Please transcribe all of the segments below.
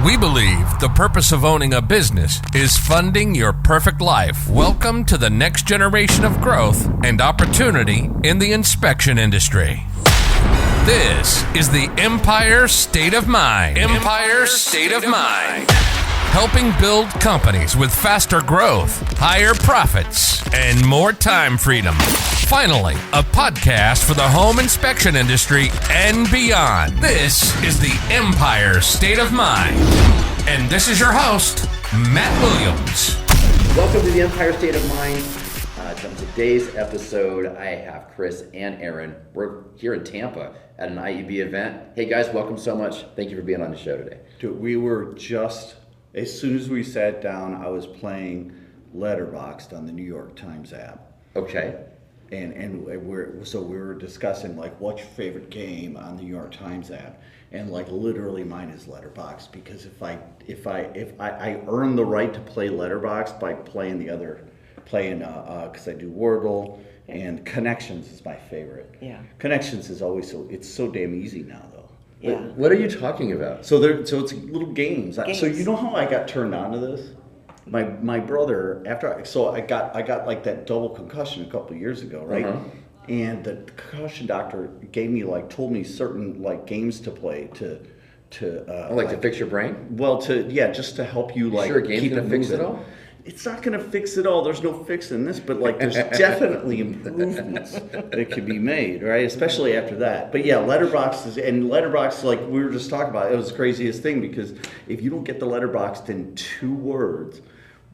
We believe the purpose of owning a business is funding your perfect life. Welcome to the next generation of growth and opportunity in the inspection industry. This is the Empire State of Mind. Empire State of Mind. Helping build companies with faster growth, higher profits, and more time freedom. Finally, a podcast for the home inspection industry and beyond. This is the Empire State of Mind. And this is your host, Matt Williams. Welcome to the Empire State of Mind. On today's episode, I have Chris and Erin. We're here in Tampa at an IEB event. Hey guys, welcome so much. Thank you for being on the show today. Dude, we were just, as soon as we sat down, I was playing Letterboxd on the New York Times app. Okay. And we were discussing like what's your favorite game on the New York Times app, and like literally mine is Letterboxd, because if I earn the right to play Letterboxd by playing because I do Wordle, and Connections is my favorite. Yeah. Connections is always it's so damn easy now though. Yeah. What are you talking about? So it's little games. So you know how I got turned on to this? My brother, I got like that double concussion a couple of years ago, right? Uh-huh. And the concussion doctor told me certain like games to play to fix your brain? Well, just to help you like sure a game's keep gonna it fix it moving. all? It's not going to fix it all. There's no fixing this, but like there's definitely improvements that could be made, right? Especially after that. But yeah, Letterboxd, like we were just talking about, it was the craziest thing, because if you don't get the Letterboxd in 2 words,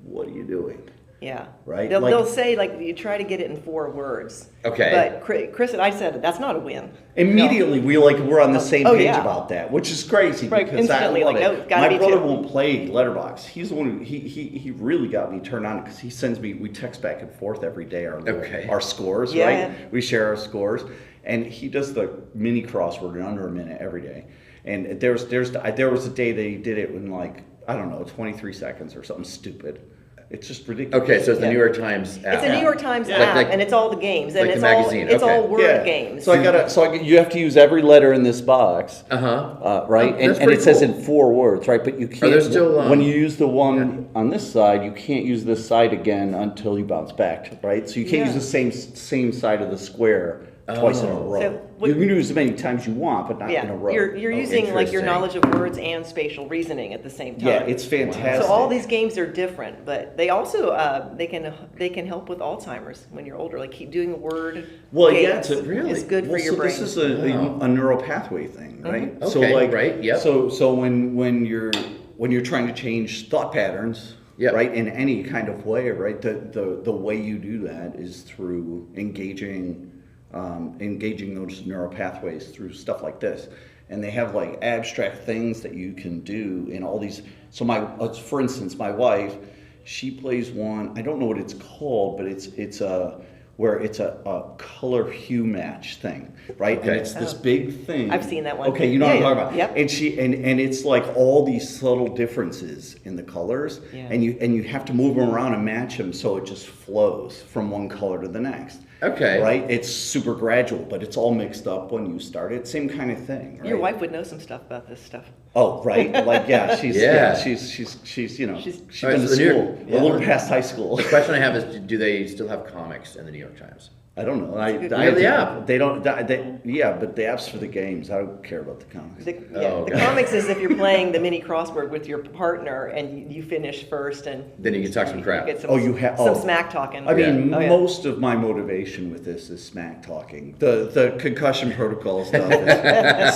what are you doing? Yeah. Right? They'll say like you try to get it in 4 words. Okay. But Chris and I said that's not a win. Immediately we're on the same page yeah. about that, which is crazy, right, because instantly, I love like, it. no, it's gotta My be brother 2. won't play Letterboxd. He's the one who he really got me turned on, because he sends me, we text back and forth every day our scores, yeah. right? We share our scores, and he does the mini crossword in under a minute every day. And there was a day they did it in like, I don't know, 23 seconds or something stupid. It's just ridiculous. Okay, so it's the New York Times app. It's a New York Times app, and it's all the games, and like it's the magazine. all Okay. all word games. So you have to use every letter in this box. Right? Oh, and it says in 4 words, right? But you can't. There still, when you use the one on this side, you can't use this side again until you bounce back, right? So you can't use the same side of the square twice in a row. So you can use as many times you want, but not in a row. You're using like your Interesting. knowledge of words and spatial reasoning at the same time. Yeah, it's fantastic. So all these games are different, but they also they can help with Alzheimer's when you're older. Like keep doing a word. Well, games yeah, it's good for your brain. This is a neural pathway thing, right? Okay, So like, right, yep. So when you're trying to change thought patterns, yep. right, in any kind of way, right? The way you do that is through engaging those neural pathways through stuff like this. And they have like abstract things that you can do in all these. So for instance, my wife, she plays one, I don't know what it's called, but it's a color hue match thing, right? Okay. And it's this big thing. I've seen that one. Okay, you know what I'm talking about. Yep. And it's like all these subtle differences in the colors, and you have to move them around and match them so it just flows from one color to the next. Okay. Right? It's super gradual, but it's all mixed up when you start it. Same kind of thing, right? Your wife would know some stuff about this stuff. Oh, right. Like, yeah, she's you know, she's been to school, a little past high school. The question I have is, do they still have comics in the New York Times? I don't know. The app. They don't. But the app's for the games. I don't care about the comics. The comics is if you're playing the mini crossword with your partner and you finish first, and then you can talk some crap. Get some smack talking. I mean, most of my motivation with this is smack talking. The concussion protocol stuff is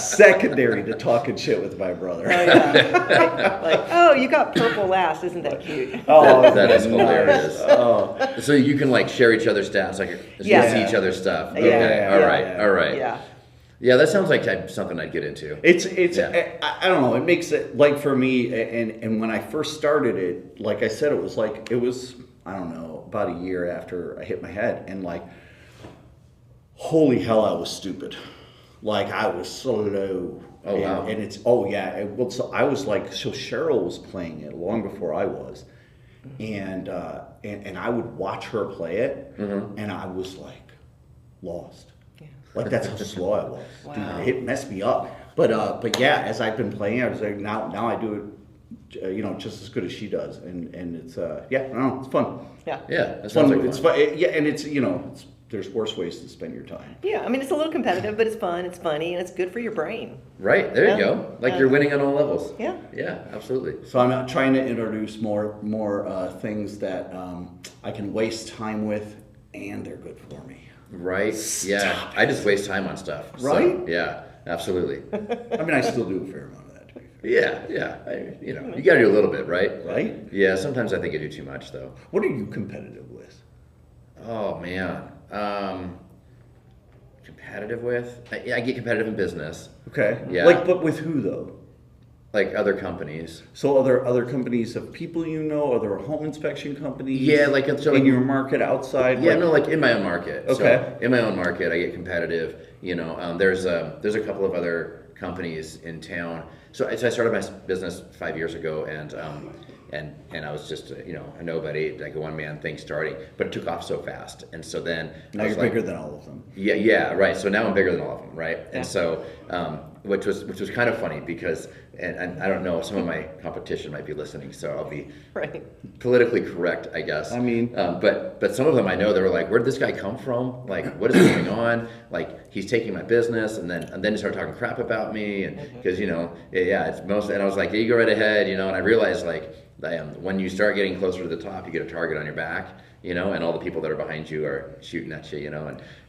secondary to talking shit with my brother. Oh, yeah. Like, you got purple ass. Isn't that cute? Oh, that is hilarious. Oh, so you can like share each other's stats, like see each other's stuff. Okay, all right. Yeah, that sounds like something I'd get into. It's I don't know. It makes it like for me, and when I first started it, like I said, it was I don't know, about a year after I hit my head, and like, holy hell, I was stupid. Like I was so low. Oh wow. And it's so I was like, so Cheryl was playing it long before I was. And I would watch her play it, and I was like lost. Yeah. Like that's how slow I was. Wow. Dude, it messed me up. But yeah, as I've been playing, I was like, now I do it, just as good as she does, and it's I don't know, it's fun. Yeah. Yeah, It's that sounds fun. like It's fun. fun. Yeah, and there's worse ways to spend your time. Yeah, I mean, it's a little competitive, but it's fun, it's funny, and it's good for your brain. Right, there you Yeah. go. Like Yeah. you're winning on all levels. Yeah. Yeah, absolutely. So I'm not trying to introduce more things that I can waste time with, and they're good for me. Right? Yeah. I just waste time on stuff. So, Right? yeah, absolutely. I mean, I still do a fair amount of that, to be fair. Yeah. You got to do a little bit, right? Right? Yeah, sometimes I think I do too much, though. What are you competitive with? Oh, man. Competitive with? I get competitive in business, Okay. Yeah. But with who though? like other companies. So other companies of people other home inspection companies? Yeah, like in your market outside? Yeah, no, like in my own market. Okay. So in my own market, I get competitive. There's a couple of other companies in town. So I started my business 5 years ago, and I was just a nobody, like a one-man thing starting, but it took off so fast, and so then Now I was you're like, bigger than all of them. yeah, right. So now I'm bigger than all of them, right? Yeah. And so, which was kind of funny because, and I don't know, some of my competition might be listening, so I'll be Right. politically correct, I guess. I mean- but some of them I know, they were like, where did this guy come from? Like, what is going on? Like, he's taking my business, and then he started talking crap about me, and because it's most, and I was like, yeah, you go right ahead, and I realized like. When you start getting closer to the top, you get a target on your back, and all the people that are behind you are shooting at you,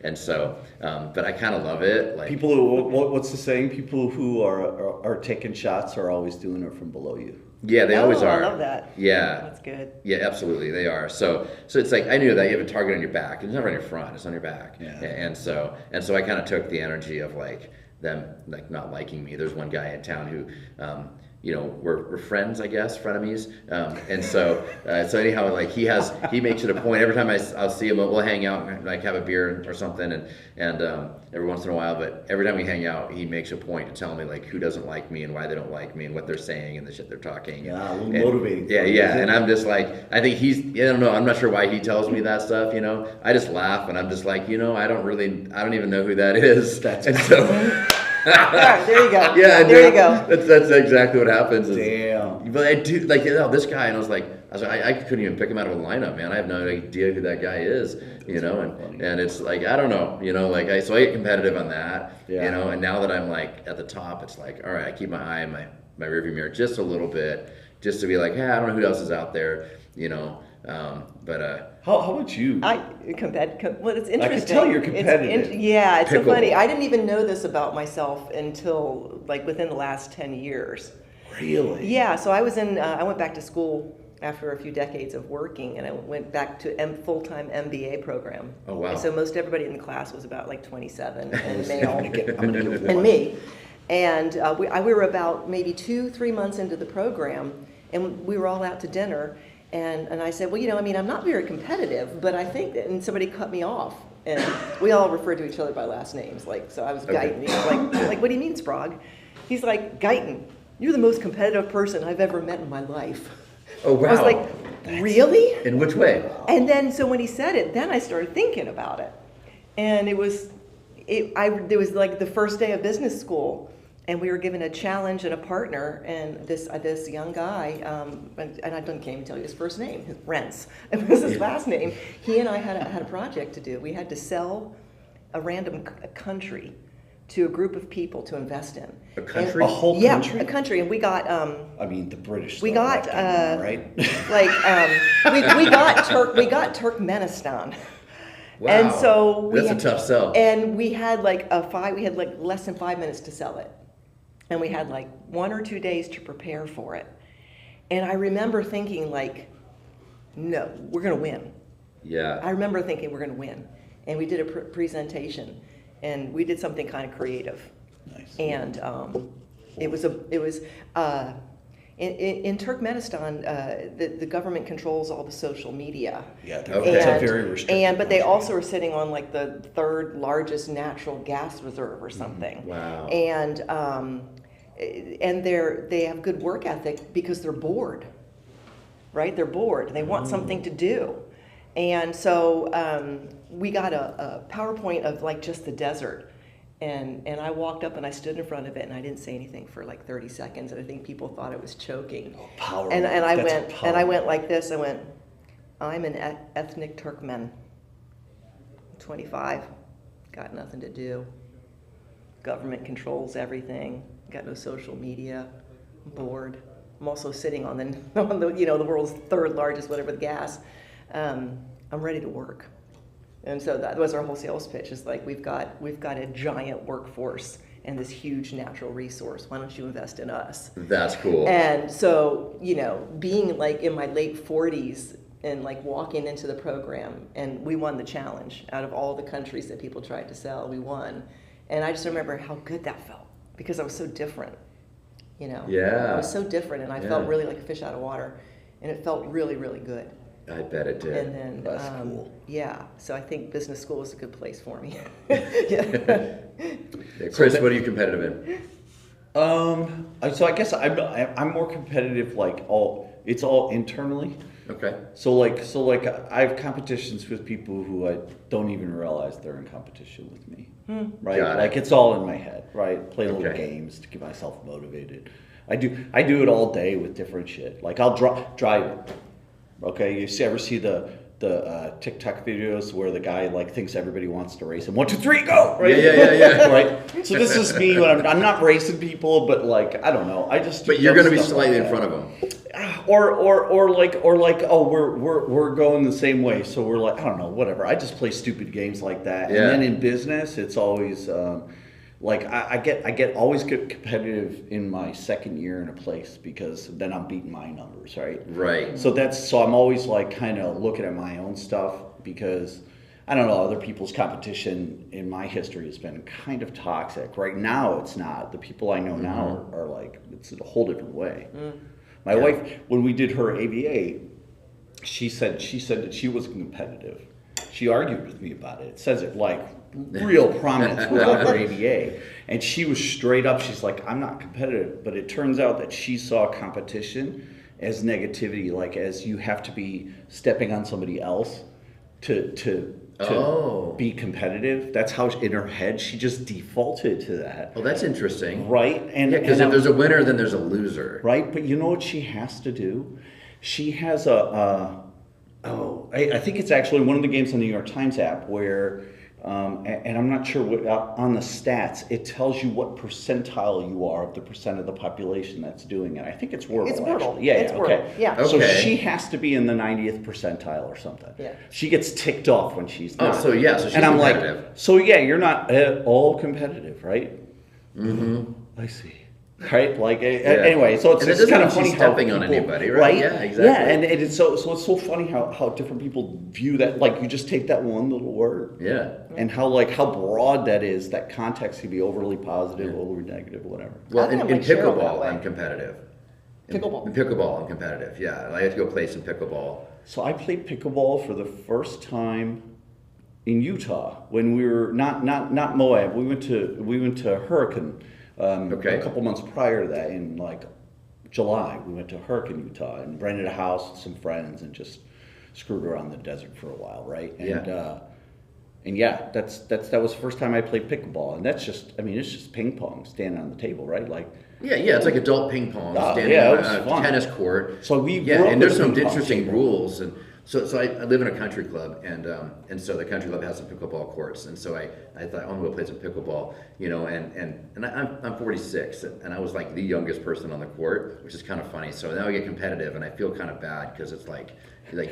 and so, but I kind of love it. Like People who, what's the saying? People who are taking shots are always doing it from below you. yeah, they always are. I love that. Yeah, That's good. yeah, absolutely, they are. So it's like I knew that you have a target on your back. It's never on your front; it's on your back. Yeah. And so I kind of took the energy of like them like not liking me. There's one guy in town who. We're friends, I guess, frenemies, and so anyhow, like he makes it a point every time I'll see him, we'll hang out and like have a beer or something, and every once in a while, but every time we hang out, he makes a point to tell me like who doesn't like me and why they don't like me and what they're saying and the shit they're talking. Yeah, a little And- motivating. Yeah, and I'm just like, I think I don't know, I'm not sure why he tells me that stuff, I just laugh and I'm just like, I don't even know who that is. And so. All right, there you go. Yeah, there you go. That's exactly what happens. Damn. But I do like this guy, and I was like, I couldn't even pick him out of a lineup, man. I have no idea who that guy is, and it's like I don't know, so I get competitive on that, Yeah. and now that I'm like at the top, it's like, all right, I keep my eye in my rearview mirror just a little bit, just to be like, hey, I don't know who else is out there, but. How about you? Well, it's interesting. I can tell you're competitive. It's so Pickleball. funny. I didn't even know this about myself until like within the last 10 years. Really? Yeah, so I went back to school after a few decades of working, and I went back to full-time MBA program. Oh, wow. And so most everybody in the class was about like 27 and male. I'm gonna get And one. me. And we were about maybe 2-3 months into the program, and we were all out to dinner. And I said, well, I'm not very competitive, but I think that, and somebody cut me off. And we all referred to each other by last names. So I was Guyton. He was like, what do you mean, Sprague? He's like, Guyton, you're the most competitive person I've ever met in my life. Oh, wow. I was like, really? In which way? And then, so when he said it, then I started thinking about it. And it was like the first day of business school, and we were given a challenge and a partner, and this young guy, and I can't even tell you his first name, Rents, it was his last name. He and I had a project to do. We had to sell a random country to a group of people to invest in. A country? A whole Yeah, country? a country, and we got. I mean, the British. We still got, left Canada, right? we got Turkmenistan. Wow. And so That's a tough sell. And we had like less than 5 minutes to sell it. And we had like 1 or 2 days to prepare for it. And I remember thinking like, no, we're gonna win. Yeah. I remember thinking we're gonna win. And we did a presentation, and we did something kind of creative. Nice. And it was in Turkmenistan, the government controls all the social media. Yeah, Okay. it's a And- very restricted. but they country. also are sitting on like the 3rd largest natural gas reserve or something. Wow. And they have good work ethic because they're bored, right? They're bored. They want something to do. And so we got a PowerPoint of like just the desert. And I walked up and I stood in front of it and I didn't say anything for like 30 seconds, and I think people thought I was choking. Power. And I That's went and I went like this. I went, I'm an ethnic Turkmen. 25, got nothing to do. Government controls everything. Got no social media. I'm bored. I'm also sitting on the the world's third largest whatever the gas. I'm ready to work. And so that was our whole sales pitch. Is like we've got a giant workforce and this huge natural resource. Why don't you invest in us? That's cool. And so being like in my late 40s and like walking into the program, and we won the challenge. Out of all the countries that people tried to sell, we won. And I just remember how good that felt because I was so different. Yeah. I was so different, and I felt really like a fish out of water, and it felt really, really good. I bet it did. And then, That's cool. Yeah, so I think business school is a good place for me. Yeah, Chris, what are you competitive in? So I guess I'm more competitive. It's all internally. Okay. So I have competitions with people who I don't even realize they're in competition with me. Right? Got it. Like it's all in my head, right? Play little Okay. games to get myself motivated. I do it all day with different shit. Like I'll drive. Okay, you ever see the TikTok videos where the guy like thinks everybody wants to race him? 1, 2, 3, go! Right? Yeah. Right. So this is me when I'm not racing people, but like I don't know. I just. But you're going to be slightly in front of them. Or like oh we're going the same way, so we're like I don't know, whatever. I just play stupid games like that. Yeah. And then in business it's always I get always get competitive in my second year in a place because then I'm beating my numbers, right? Right. So I'm always like kind of looking at my own stuff because I don't know, other people's competition in my history has been kind of toxic. Right now it's not. The people I know now are like it's a whole different way. My wife, when we did her ABA, she said that she wasn't competitive. She argued with me about it. It says it like real prominent throughout her ABA. And she was straight up, she's like, I'm not competitive. But it turns out that she saw competition as negativity, like as you have to be stepping on somebody else to be competitive. That's how in her head she just defaulted to that. Oh, that's interesting. Right? And because if there's a winner, then there's a loser. Right? But you know what she has to do? She has I think it's actually one of the games on the New York Times app where, and I'm not sure what, on the stats, it tells you what percentile you are of the percent of the population that's doing it. I think it's Wordle. It's Wordle. Actually. Yeah, it's yeah, Wordle. okay. Yeah. So Okay. she has to be in the 90th percentile or something. Yeah. She gets ticked off when she's not. So she's and I'm competitive. like, so yeah, you're not at all competitive, right? Mm-hmm. I see. Right, like anyway, so it's And it just doesn't kind mean of funny she's how stepping on people, anybody, right? Yeah, exactly. Yeah, and it's so it's so funny how different people view that. Like you just take that one little word, Yeah. and how broad that is. That context can be overly positive, overly negative, whatever. Well, I think in I'm like Cheryl that pickleball, way. I'm competitive. In Pickleball. pickleball, I'm competitive. Yeah, I have to go play some pickleball. So I played pickleball for the first time in Utah when we were not Moab. We went to Hurricane. Okay. A couple months prior to that, in like July, we went to Hurricane, Utah, and rented a house with some friends and just screwed around the desert for a while, right? And that was the first time I played pickleball, and that's just it's just ping pong standing on the table, right? Like Yeah, it's like adult ping pong, standing yeah, it on was a fun. tennis court. So we yeah, grew up and there's with some ping pong interesting table. rules, and so I live in a country club, and so the country club has some pickleball courts, and so I thought I'm gonna go play some pickleball, and I'm 46, and I was like the youngest person on the court, which is kind of funny. So now I get competitive, and I feel kind of bad because it's like.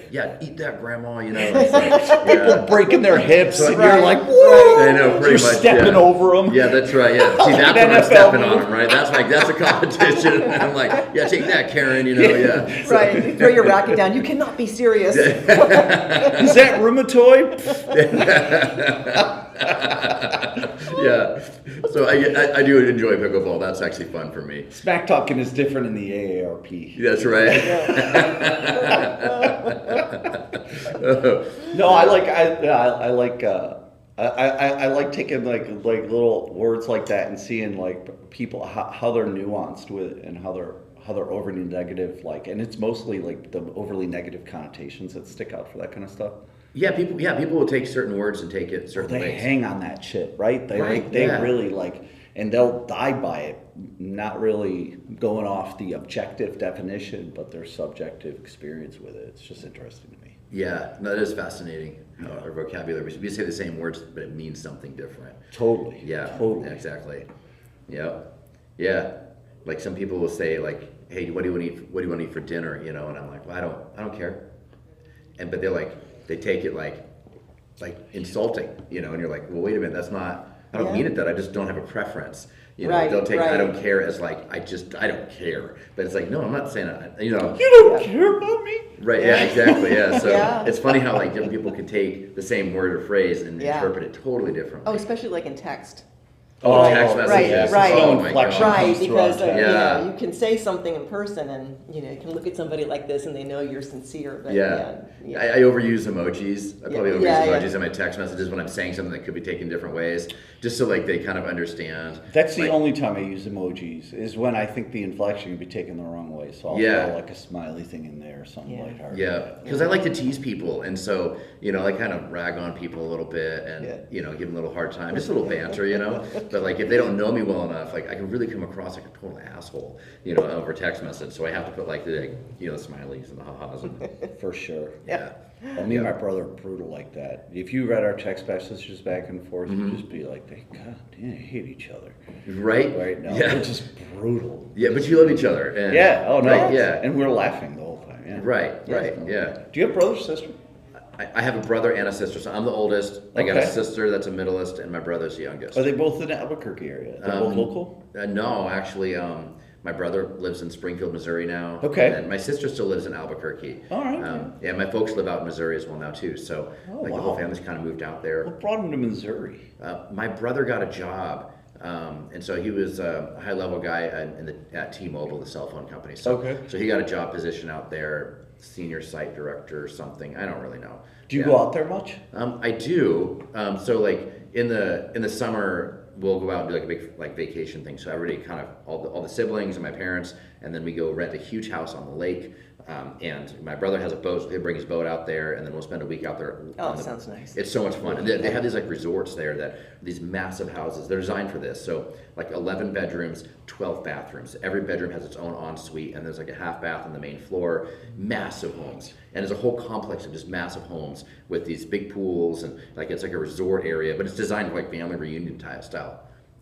Yeah, eat that, grandma. It's like, people breaking their hips, So and you're you're like, whoa! I know, pretty You're much. stepping over them. Yeah, that's right. Yeah, see, that's when I'm NFL stepping on move. them, right? That's a competition. I'm like, yeah, take that, Karen. Yeah. So- Right. You throw your racket down. You cannot be serious. Is that rheumatoid? Yeah. So I do enjoy pickleball. That's actually fun for me. Smack talking is different in the AARP. That's right. No, I like taking like little words like that and seeing like people how they're nuanced with it and how they're overly negative, like, and it's mostly like the overly negative connotations that stick out for that kind of stuff. People will take certain words and take it certain They ways. hang on that shit, right? They Right, they yeah. really and they'll die by it, not really going off the objective definition, but their subjective experience with it. It's just interesting to me. Yeah, no, that is fascinating. Our vocabulary, we say the same words, but it means something different. Totally. Yeah, Totally. exactly. Yeah. Like some people will say, like, "Hey, what do you want to eat? What do you want to eat for dinner?" You know, and I'm like, "Well, I don't care." But they take it like insulting, you know, and you're like, "Well, wait a minute, that's not. I don't mean it that. I just don't have a preference." You know, Right, they'll take right. "I don't care" as like, I don't care. But it's like, no, I'm not saying that. You know, You don't care about me? right? Yeah, exactly. Yeah. So Yeah. it's funny how like different people can take the same word or phrase and Yeah. interpret it totally differently. Oh, especially like in text. Oh, Right, text right, messages. right. Oh my Inflection. God. Right, comes through because on text. Yeah. you can say something in person and you can look at somebody like this and they know you're sincere. But Yeah. yeah. I overuse emojis. I probably overuse Yeah, emojis yeah. in my text messages when I'm saying something that could be taken different ways, just so like they kind of understand. That's the Like, only time I use emojis, is when I think the inflection can be taken the wrong way. So I'll Yeah. throw like a smiley thing in there or something Yeah. lighthearted. Yeah, because I like to tease people, and so I kind of rag on people a little bit, and Yeah. give them a little hard time, just a little banter, But like if they don't know me well enough, like I can really come across like a total asshole, over text message. So I have to put like the smileys and the ha-has. And, For sure. yeah. Well, me and my brother are brutal like that. If you read our text messages back and forth, Mm-hmm. you'd just be like, God damn, I hate each other. Right. Right now. Yeah. We're just brutal. Yeah, but you love each other. And, Yeah, oh no. Right, yeah. And we're laughing the whole time. Yeah. Right. Definitely. Yeah. Do you have brother or sister? I have a brother and a sister, so I'm the oldest. I got a Okay. sister that's a middleest, and my brother's the youngest. Are they both in the Albuquerque area? They're both local? No, actually, my brother lives in Springfield, Missouri now. Okay. And my sister still lives in Albuquerque. All right. Yeah, my folks live out in Missouri as well now too. So Oh, the whole wow. family's kind of moved out there. What brought him to Missouri? My brother got a job, and so he was a high-level guy at T-Mobile, the cell phone company. So, Okay. So he got a job position out there, senior site director or something. I don't really know. Do you Yeah. go out there much? I do. So like in the summer, we'll go out and do like a big like vacation thing. So everybody kind of all the siblings and my parents, and then we go rent a huge house on the lake. And my brother has a boat, so he'll bring his boat out there, and then we'll spend a week out there. Oh, sounds nice. It's so much fun. And they have these like resorts there these massive houses. They're designed for this. So like 11 bedrooms, 12 bathrooms. Every bedroom has its own ensuite, and there's like a half bath on the main floor. Massive homes. And there's a whole complex of just massive homes with these big pools, and like it's like a resort area, but it's designed for like family reunion type style.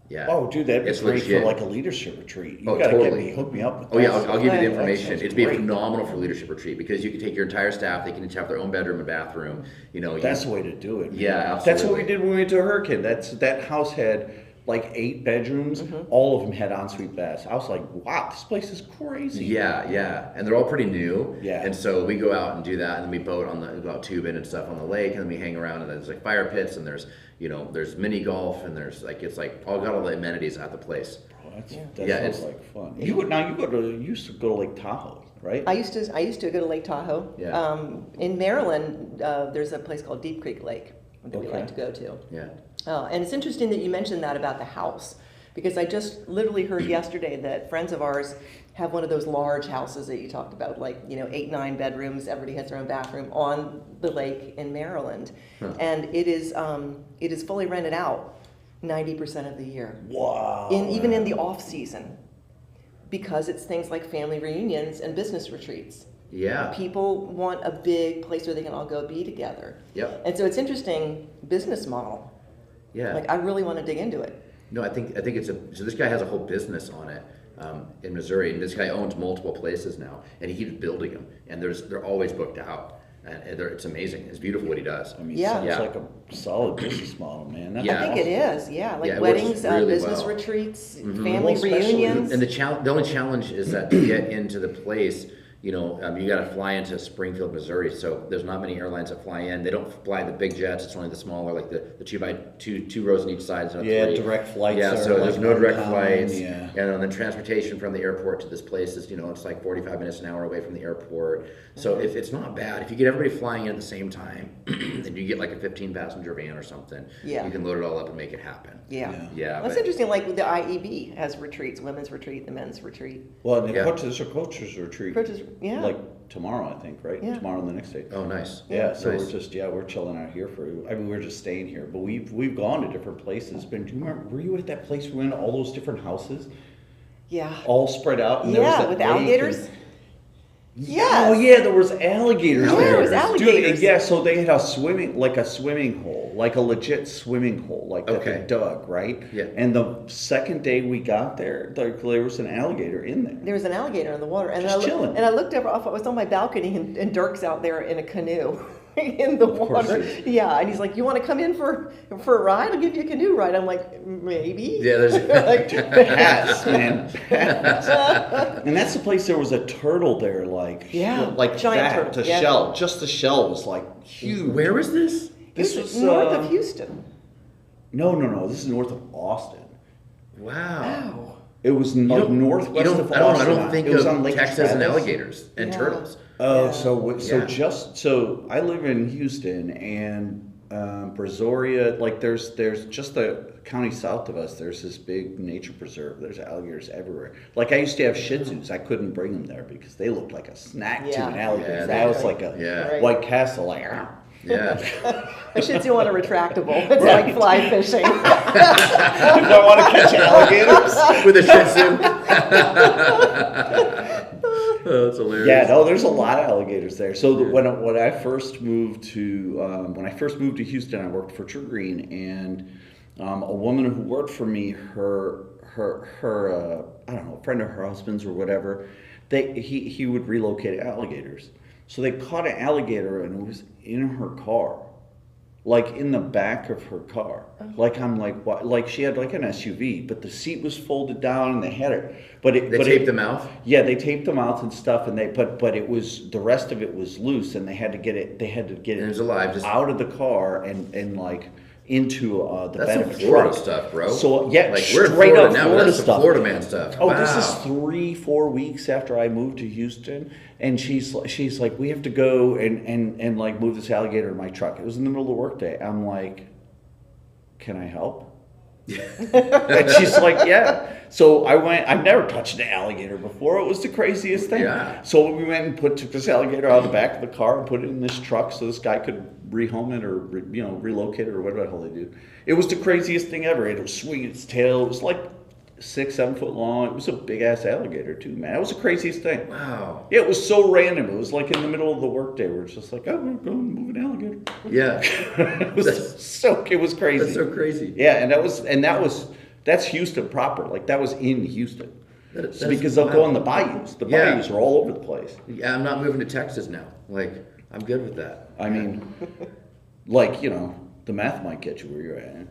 Yeah. Oh, dude, that'd be It's great legit. for like a leadership retreat. You Oh, gotta totally. hook me up with Oh yeah, that. I'll give you the That information. sounds It'd be great. phenomenal for leadership retreat because you can take your entire staff. They can each have their own bedroom and bathroom. That's the way to do it. Man. Yeah, That's what we absolutely. did when we went to a hurricane. That house had like 8 bedrooms. All of them had ensuite baths. I was like, wow, this place is crazy. Yeah, and they're all pretty new. Yeah. And so we go out and do that, and then we boat go out tubing and stuff on the lake, and then we hang around, and there's like fire pits, and there's there's mini golf, and there's like it's like got all the amenities at the place. Oh, that Yeah, sounds it's- like fun. You used to go to Lake Tahoe, right? I used to go to Lake Tahoe. Yeah. In Maryland, there's a place called Deep Creek Lake that we Okay. like to go to. Yeah. And it's interesting that you mentioned that about the house, because I just literally heard yesterday that friends of ours have one of those large houses that you talked about, like 8, 9 bedrooms. Everybody has their own bathroom on the lake in Maryland, and it is fully rented out 90% of the year. Wow. Even in the off season, because it's things like family reunions and business retreats. Yeah. People want a big place where they can all go be together. Yep. And so it's interesting business model. Yeah. Like I really want to dig into it. No, I think it's so this guy has a whole business on it in Missouri, and this guy owns multiple places now, and he keeps building them, and they're always booked out, and it's amazing. It's beautiful what he does. I mean, Yeah. sounds Yeah. like a solid business model, man. That's Yeah. I think it is, yeah. Like Yeah, it works weddings, really business well. retreats, Mm-hmm. family Well, especially- reunions. And the only challenge is that to get into the place, you got to fly into Springfield, Missouri. So there's not many airlines that fly in. They don't fly the big jets. It's only the smaller, like the 2 rows on each side. So Yeah, three. direct flights Yeah, are so there's like no direct uncommon, flights. yeah. And then transportation from the airport to this place is, it's like 45 minutes an hour away from the airport. So if it's not bad, if you get everybody flying in at the same time, and you get like a 15-passenger van or something, Yeah. you can load it all up and make it happen. Yeah. Yeah, That's but- interesting. Like the IEB has retreats, women's retreat, the men's retreat. Well, and Yeah. there's a coaches retreat. Yeah. like tomorrow, I think, right? Yeah. Tomorrow and the next day. Oh, nice. Yeah, so Nice. we're chilling out here we're just staying here, but we've gone to different places. But do you remember, were you at that place we went to all those different houses, Yeah. all spread out? And there was Yeah, that with lake alligators. and- Yes. Oh yeah, there was alligators Yeah, there. there was alligators. Dude, yeah, so they had a swimming hole, like a legit swimming hole, like that Okay. they dug, right? Yeah. And the second day we got there, there was an alligator in there. There was an alligator in the water, and Just chilling. And I looked over. I was on my balcony, and Dirk's out there in a canoe in the course water. he is. Yeah, and he's like, "You want to come in for a ride? I'll give you a canoe ride." I'm like, "Maybe." Yeah, there's Hats, man. Hats. And that's the place there was a turtle there, like like giant that, turtle, the yeah. shell. Just the shell was like huge. Where was this? This It was north of Houston. No. This is north of Austin. Wow. It was like northwest of I Austin. don't think it was of on Lake Texas and Travis. alligators and Yeah. turtles. Oh, Yeah. so I live in Houston, and Brazoria, like there's just the county south of us. There's this big nature preserve. There's alligators everywhere. Like I used to have Shih Tzus. I couldn't bring them there because they looked like a snack to Yeah. an alligator. Yeah, that was exactly. like a Yeah. White Castle, like. Yeah. A Shih Tzu on a retractable. It's like fly fishing. Do I want to catch alligators? With a Shih Tzu. Oh, that's hilarious. Yeah, no, there's a lot of alligators there. So when I first moved to Houston, I worked for True Green, and a woman who worked for me, her I don't know, a friend of her husband's or whatever, he would relocate alligators. So they caught an alligator and it was in her car. Like in the back of her car. Like I'm like, what? Like she had like an SUV, but the seat was folded down and they had it. They taped the mouth? Yeah, they taped the mouth and stuff, and but it was, the rest of it was loose, and they had to get it And it was alive, just out of the car and like into the that's bed some of a Florida truck. stuff, bro. So yeah, like we're in straight Florida up now. Florida That's some stuff. Florida man stuff. Oh, Wow. this is 3-4 weeks after I moved to Houston, and she's like, we have to go and like move this alligator in my truck. It was in the middle of the workday. I'm like, can I help? And she's like, yeah. So I went. I've never touched an alligator before. It was the craziest thing. Yeah. So we went and took this alligator out of the back of the car and put it in this truck so this guy could rehome it or relocate it or whatever the hell they do. It was the craziest thing ever. It was swinging its tail. It was like 6-7 foot long. It was a big ass alligator too, man. It was the craziest thing. Wow. Yeah, it was so random. It was like in the middle of the workday where it's just like, oh, we're going to move an alligator. Yeah. It was it was crazy. That's so crazy. Yeah, that's Houston proper. Like that was in Houston. That's Because they'll go wild. on the bayous. The Yeah. bayous are all over the place. Yeah, I'm not moving to Texas now. Like, I'm good with that. I mean, like, the meth might get you where you're at.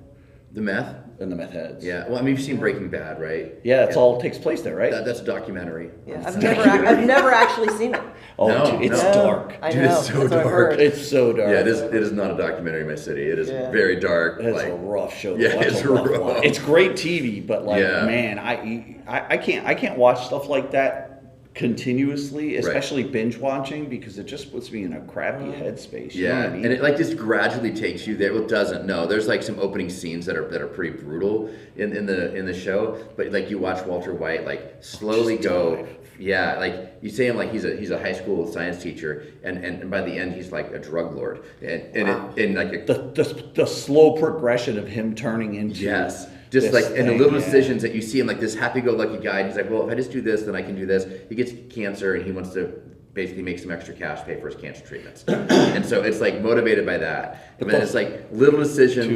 The meth? And the meth heads. Yeah. Well, I mean, you've seen Breaking Bad, right? Yeah, it's all takes place there, right? That's a documentary. Yeah, I've never actually seen it. Oh, No, dude, it's no. dark. I Dude, know. it's so that's what I've dark. heard. It's so dark. Yeah, it is not a documentary in my city. It is Yeah. very dark. It's like, a rough show. Yeah, Watch, it's a rough rough. one. It's great TV, but like, Yeah. man, I can't watch stuff like that continuously, especially binge watching, because it just puts me in a crappy headspace. You know yeah, what I mean? and it like just gradually takes you there. Well, it doesn't. No, there's like some opening scenes that are pretty brutal in the show. But like you watch Walter White like slowly Just go. dive. Yeah, like you say him like he's a high school science teacher, and by the end he's like a drug lord, and Wow. the slow progression of him turning into yes. Just this like, and the thing, little yeah. decisions that you see him like this happy-go-lucky guy, and he's like, well, if I just do this, then I can do this. He gets cancer, and he wants to basically make some extra cash to pay for his cancer treatments. And so it's like motivated by that. And then it's like little decision,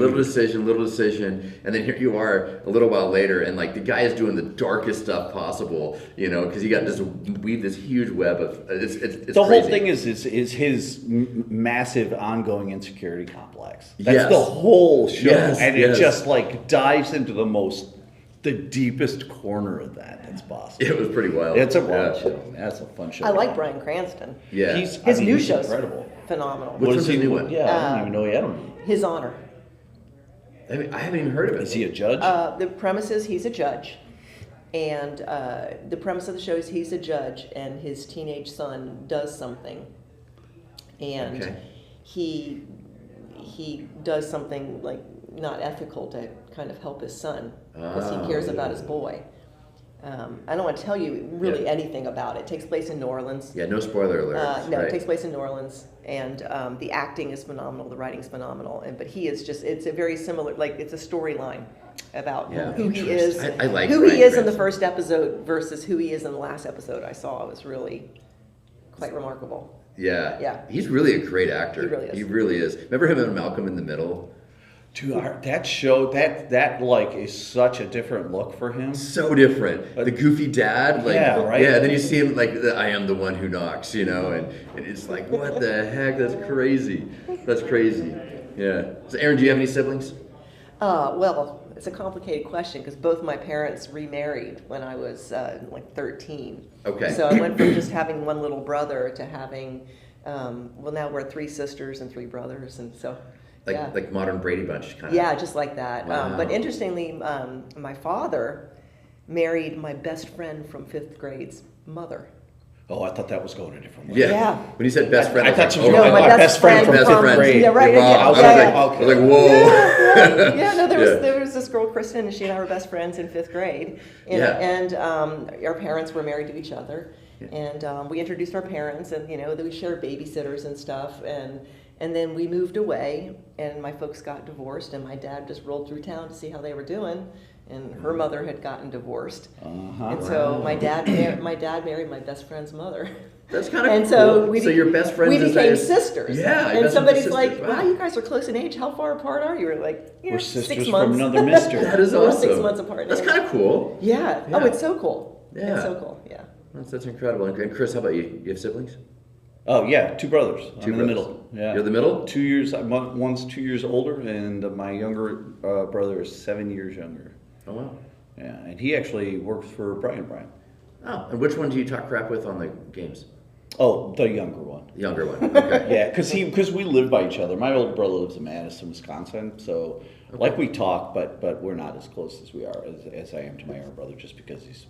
and then here you are a little while later, and like the guy is doing the darkest stuff possible, because he got this weave this huge web of it's The crazy. whole thing is his massive ongoing insecurity complex. That's Yes. the whole show, Yes, and yes. it just like dives into the deepest corner of that's possible. It was pretty wild. It's a wild Yeah. show. That's a fun show. I like Bryan Cranston. Yeah. His new he's show's incredible. phenomenal. Which What one's is he the new doing? one? Yeah, I don't even know he had him. His Honor. I haven't even heard of it. Is he a judge? The premise is he's a judge, and the premise of the show is he's a judge, and his teenage son does something, and Okay. he does something like not ethical to kind of help his son because he cares about his boy, I don't want to tell you really anything about it. It takes place in New Orleans. Yeah, no spoiler alerts. No, right. it takes place in New Orleans, and the acting is phenomenal, the writing's phenomenal, but he is it's a very similar, like it's a storyline about who he is, I like who he is in the Prince. first episode versus who he is in the last episode I saw. It was really quite remarkable. Yeah. Yeah. He's really a great actor. He really is. He really is. Remember him and Malcolm in the Middle? Dude, that show, that like is such a different look for him. So different. The goofy dad, like Yeah, right. Yeah, then you see him like I am the one who knocks, and it's like what the heck? That's crazy. That's crazy. Yeah. So Erin, do you have any siblings? Well, it's a complicated question because both my parents remarried when I was like 13. Okay. So I went from just having one little brother to having, well, now we're 3 sisters and 3 brothers, and so. Like modern Brady Bunch kind of. Yeah, just like that. Wow. But interestingly, my father married my best friend from 5th grade's mother. Oh, I thought that was going a different way. Yeah. Yeah. When you said best friend, I was thought like, you were oh, my best friend from best 5th friend. grade. Yeah, right. Your mom. Yeah, I was yeah, like, I was like, whoa. Yeah, no, there was this girl, Kristen, and she and I were best friends in 5th grade. And our parents were married to each other. And we introduced our parents, and we shared babysitters and stuff. And then we moved away, and my folks got divorced, and my dad just rolled through town to see how they were doing. And her mother had gotten divorced, and so my dad married my best friend's mother. That's kind of and cool. so your best friends we is became that- sisters. Yeah. And somebody's sisters. like, Wow. "Wow, you guys are close in age. How far apart are you?" We're like, We're 6 sisters months. from another mister. That is We're awesome. 6 months apart. That's kind of cool. Yeah. Yeah. Oh, it's so cool. Yeah. It's so cool. Yeah. That's incredible. And Chris, how about you? You have siblings? Oh yeah, 2 brothers. I'm in the brothers. middle. Yeah. You're the middle? 2 years. One's 2 years older, and my younger brother is 7 years younger. Oh wow. Yeah, and he actually works for Brian. Oh, and which one do you talk crap with on the games? Oh, the younger one. The younger one. Okay. Yeah, because we live by each other. My older brother lives in Madison, Wisconsin, so like we talk, but we're not as close as we are as I am to my younger brother, just because he's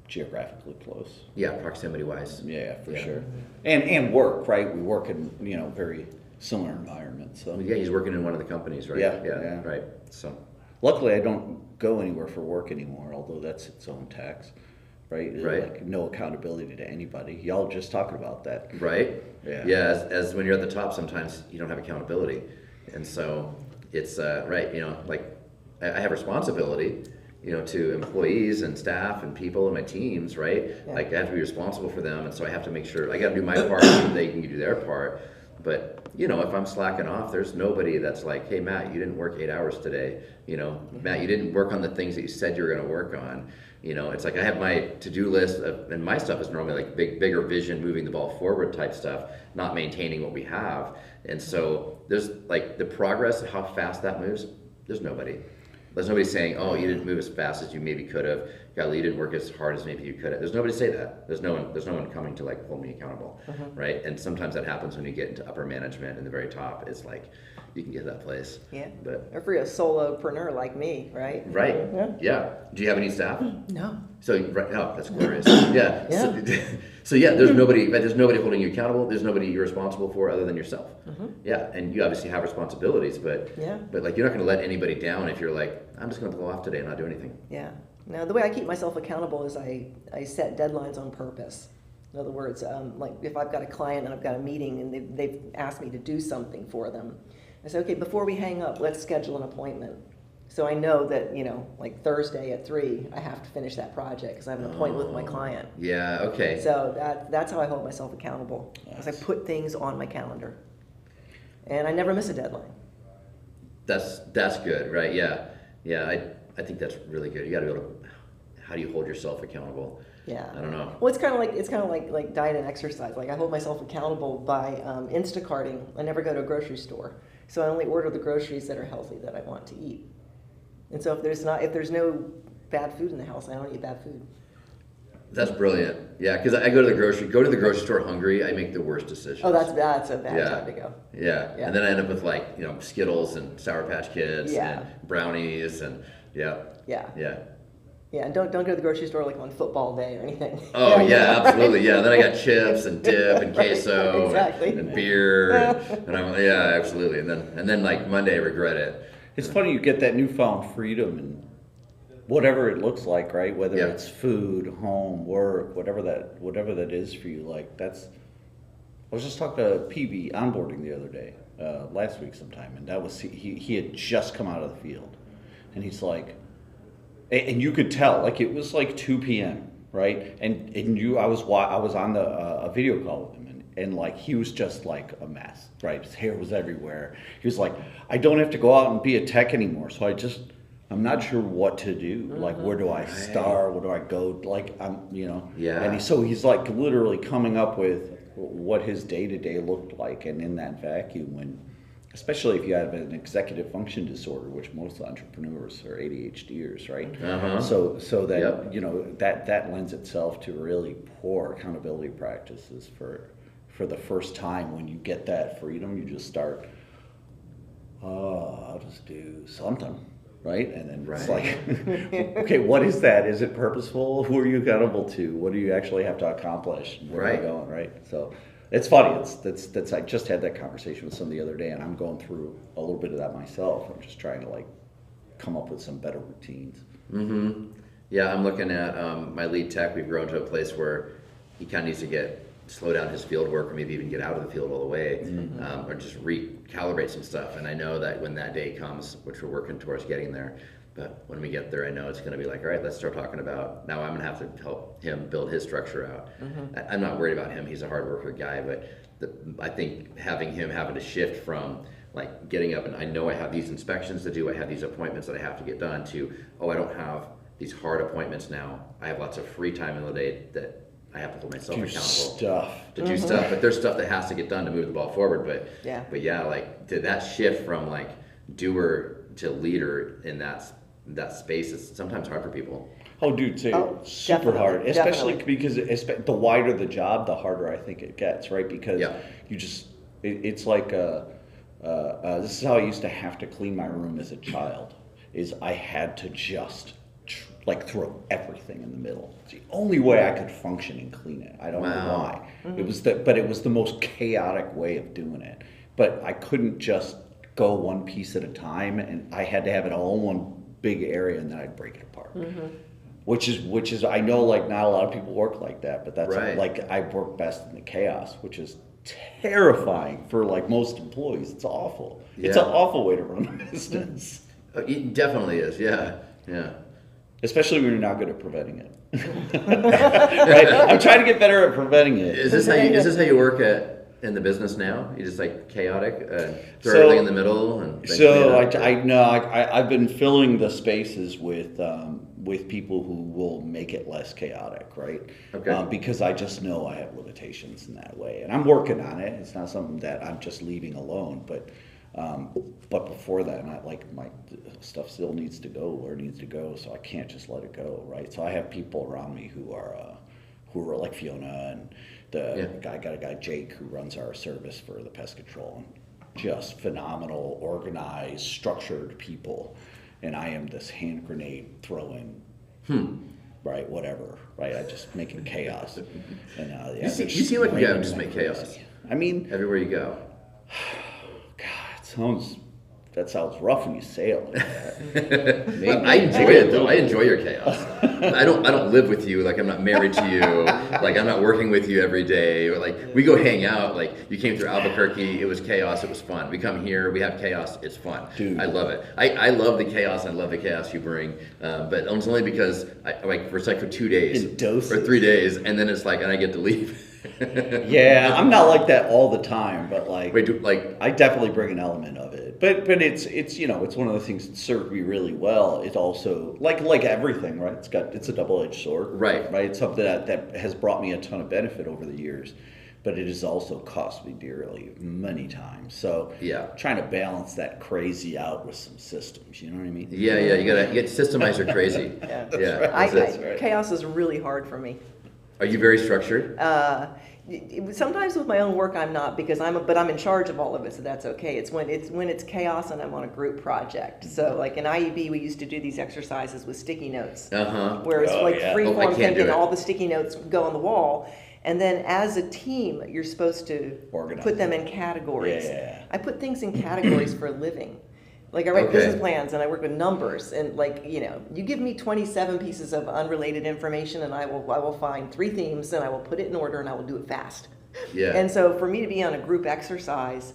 geographically close. Yeah, proximity wise. Yeah, for sure. And work, right? We work in very similar environments. So Yeah, he's working in one of the companies, right? Yeah. Right. So. luckily, I don't go anywhere for work anymore, although that's its own tax. Right? Right. Like no accountability to anybody. Y'all just talking about that. Right. Yeah. Yeah. As when you're at the top, sometimes you don't have accountability, and so it's right. Like I have responsibility, to employees and staff and people and my teams. Right. Yeah. Like I have to be responsible for them, and so I have to make sure I got to do my part so they can do their part. But if I'm slacking off, there's nobody that's like, hey Matt, you didn't work 8 hours today. Matt, you didn't work on the things that you said you were going to work on. It's like I have my to-do list, and my stuff is normally like bigger vision, moving the ball forward type stuff, not maintaining what we have. And so there's like the progress, how fast that moves. There's nobody. There's nobody saying, oh, you didn't move as fast as you maybe could have. Golly, you didn't work as hard as maybe you could have. There's nobody say that. There's no one coming to like hold me accountable, right? And sometimes that happens when you get into upper management and the very top. It's like you can get that place. Yeah. But or for a solopreneur like me, right? right. Yeah. Yeah. Do you have any staff? No. So right now, that's glorious. Yeah. So yeah, there's nobody holding you accountable. There's nobody you're responsible for other than yourself. Yeah, and you obviously have responsibilities, but like you're not going to let anybody down if you're like, I'm just going to blow off today and not do anything. Yeah. Now the way I keep myself accountable is I set deadlines on purpose. In other words, like if I've got a client and I've got a meeting and they've asked me to do something for them, I say, okay, before we hang up, let's schedule an appointment. So I know that, like Thursday at 3, I have to finish that project because I have an appointment with my client. Yeah, okay. So that's how I hold myself accountable, because I put things on my calendar. And I never miss a deadline. That's good, right? Yeah. Yeah, I think that's really good. You got to be able to, how do you hold yourself accountable? Yeah. I don't know. Well, it's kind of like diet and exercise. Like I hold myself accountable by Instacarting. I never go to a grocery store, so I only order the groceries that are healthy that I want to eat. And so if there's no bad food in the house, I don't eat bad food. That's brilliant. Yeah, because I go to the grocery store hungry. I make the worst decisions. Oh, that's a bad time to go. Yeah. Yeah. And then I end up with like Skittles and Sour Patch Kids Yeah. and brownies and yeah. Yeah. Yeah. Yeah, and don't go to the grocery store like on football day or anything. Oh yeah, absolutely. Yeah. Then I got chips and dip and queso Exactly. and beer and I'm absolutely. And then like Monday I regret it. It's funny you get that newfound freedom and whatever it looks like, right? Whether Yeah. it's food, home, work, whatever that is for you, like that's. I was just talking to PB onboarding the other day, last week sometime, and that was he had just come out of the field, and he's like, and you could tell, like it was like 2 p.m. right, and I was on the a video call with him, and like he was just like a mess, right? His hair was everywhere. He was like, I don't have to go out and be a tech anymore, so I'm not sure what to do. Like, where do I start? Where do I go? Like, Yeah. And he's like literally coming up with what his day-to-day looked like, and in that vacuum, when, especially if you have an executive function disorder, which most entrepreneurs are ADHDers, right? So that Yep. that lends itself to really poor accountability practices for the first time. When you get that freedom, you just start, I'll just do something, right? And then it's like, okay, what is that? Is it purposeful? Who are you accountable to? What do you actually have to accomplish? Where are you going, right? So it's funny. That's I just had that conversation with somebody the other day, and I'm going through a little bit of that myself. I'm just trying to like come up with some better routines. Yeah, I'm looking at my lead tech. We've grown to a place where he kind of needs to slow down his field work, or maybe even get out of the field all the way, or just recalibrate some stuff. And I know that when that day comes, which we're working towards getting there, but when we get there, I know it's going to be like, all right, let's start talking about, now I'm going to have to help him build his structure out. I'm not worried about him. He's a hard worker guy, but I think having to shift from like getting up and I know I have these inspections to do, I have these appointments that I have to get done, to, I don't have these hard appointments now. I have lots of free time in the day that I have to hold myself accountable to do stuff, but there's stuff that has to get done to move the ball forward. But yeah, like that shift from like doer to leader in that space is sometimes hard for people. Oh, dude, super hard, especially because the wider the job, the harder I think it gets, right? Because you just, it's like, this is how I used to have to clean my room as a child, is I had to just like throw everything in the middle. It's the only way I could function and clean it. I don't know why. It was the most chaotic way of doing it. But I couldn't just go one piece at a time, and I had to have it all in one big area, and then I'd break it apart. Which is I know like not a lot of people work like that, but that's like I work best in the chaos, which is terrifying for like most employees. It's awful. It's an awful way to run a business. It definitely is. Yeah. Especially when you're not good at preventing it. Right? I'm trying to get better at preventing it. Is this how you work in the business now? You just like chaotic, throw everything in the middle, and I've been filling the spaces with people who will make it less chaotic, right? Okay. Because I just know I have limitations in that way, and I'm working on it. It's not something that I'm just leaving alone, but before that, my stuff still needs to go where it needs to go, so I can't just let it go, right? So I have people around me who are like Fiona, and I got a guy, Jake, who runs our service for the pest control, and just phenomenal, organized, structured people, and I am this hand grenade throwing, right, whatever, right? I just making chaos. And you seem like you just make chaos. I mean, everywhere you go. That sounds rough when you say it like that. I enjoy it though. I enjoy your chaos. I don't live with you. Like I'm not married to you. Like I'm not working with you every day. Or like we go hang out. Like you came through Albuquerque. It was chaos. It was fun. We come here. We have chaos. It's fun. Dude. I love it. I love the chaos. I love the chaos you bring. But it's only because it's like for 2 days or 3 days, and then it's like, and I get to leave. Yeah, I'm not like that all the time, but like I definitely bring an element of it. But it's it's one of the things that served me really well. It's also like everything, right? It's a double-edged sword, right? It's something that has brought me a ton of benefit over the years, but it has also cost me dearly many times. So trying to balance that crazy out with some systems, you know what I mean? Yeah, you get systemize your crazy. Right. Chaos is really hard for me. Are you very structured? Sometimes with my own work I'm not, because I'm in charge of all of it, so that's okay. It's when it's chaos and I'm on a group project. So like in IEB we used to do these exercises with sticky notes. Where it's freeform thinking, all the sticky notes go on the wall. And then as a team you're supposed to put them in categories. I put things in categories for a living. Like I write Okay. business plans and I work with numbers and like, you give me 27 pieces of unrelated information and I will find 3 themes and I will put it in order and I will do it fast. Yeah. And so for me to be on a group exercise,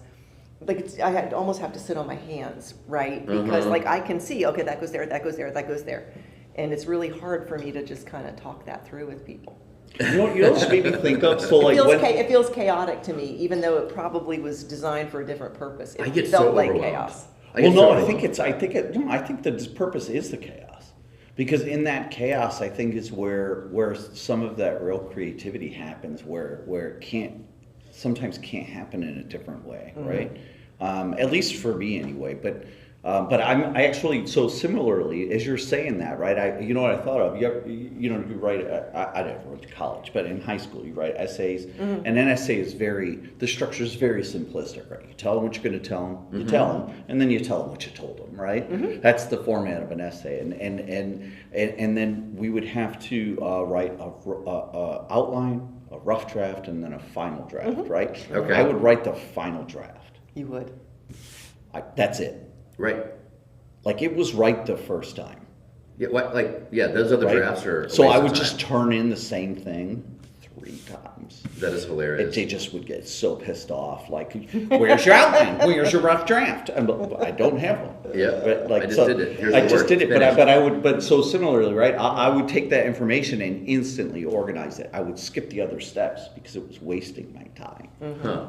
like I almost have to sit on my hands, right? Because like I can see, okay, that goes there, that goes there, that goes there. And it's really hard for me to just kind of talk that through with people. You know, this made me think of, so like It feels chaotic to me, even though it probably was designed for a different purpose. It I get felt so like overwhelmed. chaos. I think the purpose is the chaos, because in that chaos, I think is where some of that real creativity happens, where it sometimes can't happen in a different way, right? At least for me anyway. But I actually, so similarly as you're saying that, right? You know what I thought of? You write. I never went to college, but in high school you write essays, and an essay is the structure is very simplistic, right? You tell them what you're going to tell them, you tell them, and then you tell them what you told them, right? That's the format of an essay, and then we would have to write a outline, a rough draft, and then a final draft, right? Okay. I would write the final draft. You would. That's it. Right. Like it was right the first time. Yeah. What? Like, yeah. Those other Right? drafts are. a So waste I of would time. just turn in the same thing 3 times. That is hilarious. They just would get so pissed off. Like, where's your outline? Where's your rough draft? I don't have one. Yeah. But like, I just did it. Here's I the just work. did it. Finished. But so similarly, right? I would take that information and instantly organize it. I would skip the other steps because it was wasting my time. Huh.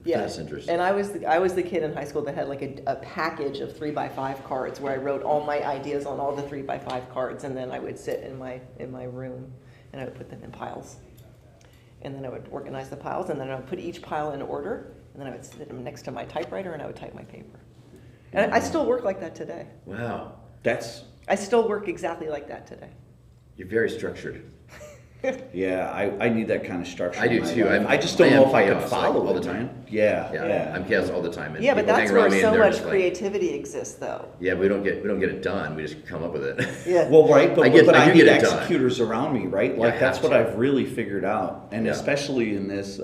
Yeah. That's interesting. And I was the kid in high school that had like a package of 3x5 cards where I wrote all my ideas on all the 3x5 cards, and then I would sit in my room and I would put them in piles. And then I would organize the piles, and then I would put each pile in order, and then I would sit them next to my typewriter and I would type my paper. And I still work like that today. Wow. I still work exactly like that today. You're very structured. Yeah, I need that kind of structure. I do in my too. life. I I just don't am know if I could chaos, like, follow all the it, time. man. Yeah. I'm chaos all the time. And Yeah, but people that's hang where around me and so they're much just like, creativity exists, though. yeah, we don't get it done. We just come up with it. Yeah. Well, right, but I do I need get it done. executors around me, right? Yeah, Like I that's have what to. I've really figured out, and Yeah. especially in this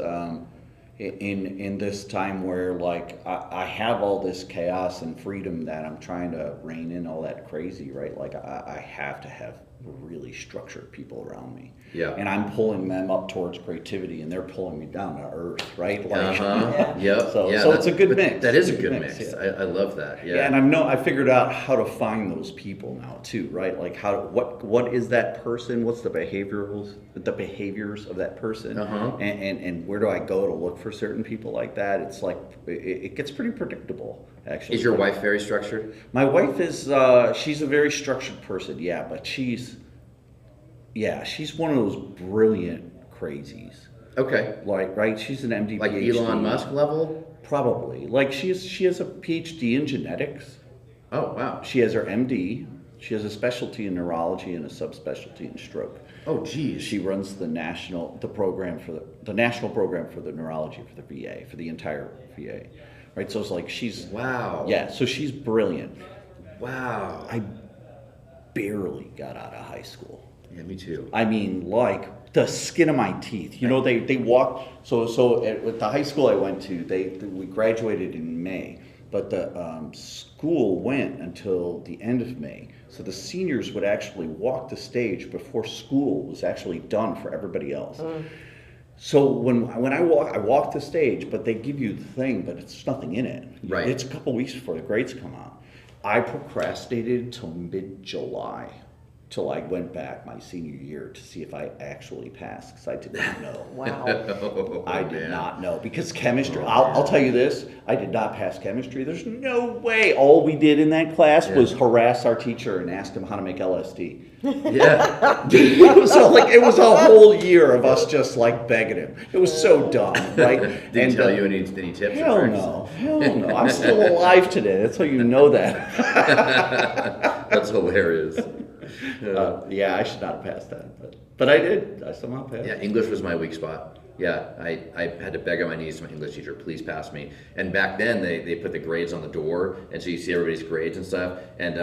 in this time where like I have all this chaos and freedom that I'm trying to rein in all that crazy, right? Like I have to have really structured people around me. Yeah. And I'm pulling them up towards creativity, and they're pulling me down to earth, right? Like, Yeah. Yep. So yeah, it's a good mix. That is a It's good mix. yeah. I love that. Yeah. Yeah, and I figured out how to find those people now too, right? Like what is that person? What's the behaviors of that person? And where do I go to look for certain people like that? It's like it gets pretty predictable, actually. Is your wife very structured? My wife is she's a very structured person, yeah, but she's one of those brilliant crazies. Okay. Like, right? She's an MD, Like PhD. Elon Musk level? Probably. Like she has a PhD in genetics. Oh, wow. She has her MD. She has a specialty in neurology and a subspecialty in stroke. Oh, geez. She runs the national program for the neurology for the VA, for the entire VA. Right? So it's like she's Wow. Yeah, so she's brilliant. Wow. I barely got out of high school. Yeah, me too. I mean, like the skin of my teeth. You know, they walk. So at the high school I went to, we graduated in May, but the school went until the end of May. So the seniors would actually walk the stage before school was actually done for everybody else. So when I walk the stage, but they give you the thing, but it's nothing in it. Right. It's a couple weeks before the grades come out. I procrastinated till mid-July. Till I went back my senior year to see if I actually passed, because I did not know. Wow. I did not know, because chemistry, I'll tell you this, I did not pass chemistry. There's no way. All we did in that class was harass our teacher and ask him how to make LSD. Yeah. It was a whole year of us just like begging him. It was so dumb, right? Did he tell you any tips or Hell tricks? no. Hell no. I'm still alive today. That's how you know that. That's hilarious. Yeah, I should not have passed that, but I did. I somehow passed. Yeah, English was my weak spot. Yeah, I had to beg on my knees to my English teacher, please pass me. And back then, they put the grades on the door, and so you see everybody's grades and stuff. And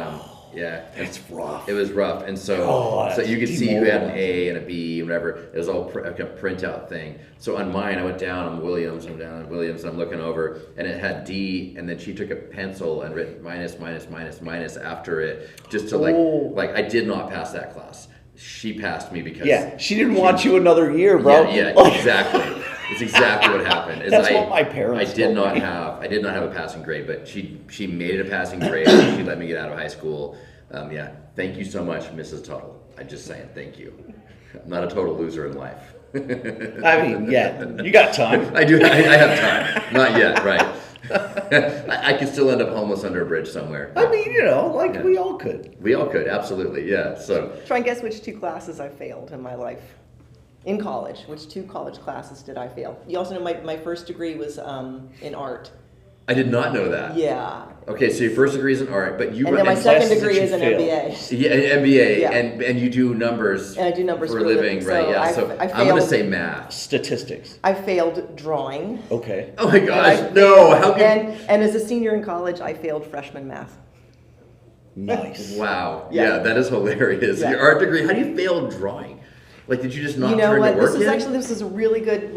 Yeah. That's rough. It was rough. And so you could see who had an A and a B and whatever. It was all like a printout thing. So on mine, I went down on Williams, I'm looking over, and it had D, and then she took a pencil and written minus, minus, minus, minus after it, just to like I did not pass that class. She passed me because she didn't want you another year, bro. Yeah, exactly. It's exactly what happened. That's what my parents I did told not me. have a passing grade, but she made it a passing grade. She let me get out of high school. Thank you so much, Mrs. Tuttle. I'm just saying, thank you. I'm not a total loser in life. I mean, you got time. I do. I have time. Not yet, right? I could still end up homeless under a bridge somewhere. I mean, we all could. We all could, absolutely, yeah. So Try and guess which 2 classes I failed in my life. In college, which 2 college classes did I fail? You also know my first degree was in art. I did not know that. Yeah. Okay, so your first degree is in art, but you And then my second classes degree that is you an failed. MBA. Yeah, an MBA, Yeah. and you do numbers. And I do numbers for a living, right? So Yeah. So I I'm gonna failed- say math. Statistics. I failed drawing. Okay. Oh my And gosh, I no! failed- How could? And as a senior in college, I failed freshman math. Nice. Wow. Yeah. Yeah, that is hilarious. Yeah. Your art degree. How do you fail drawing? Like, did you just not You know turn what? your work This is a really good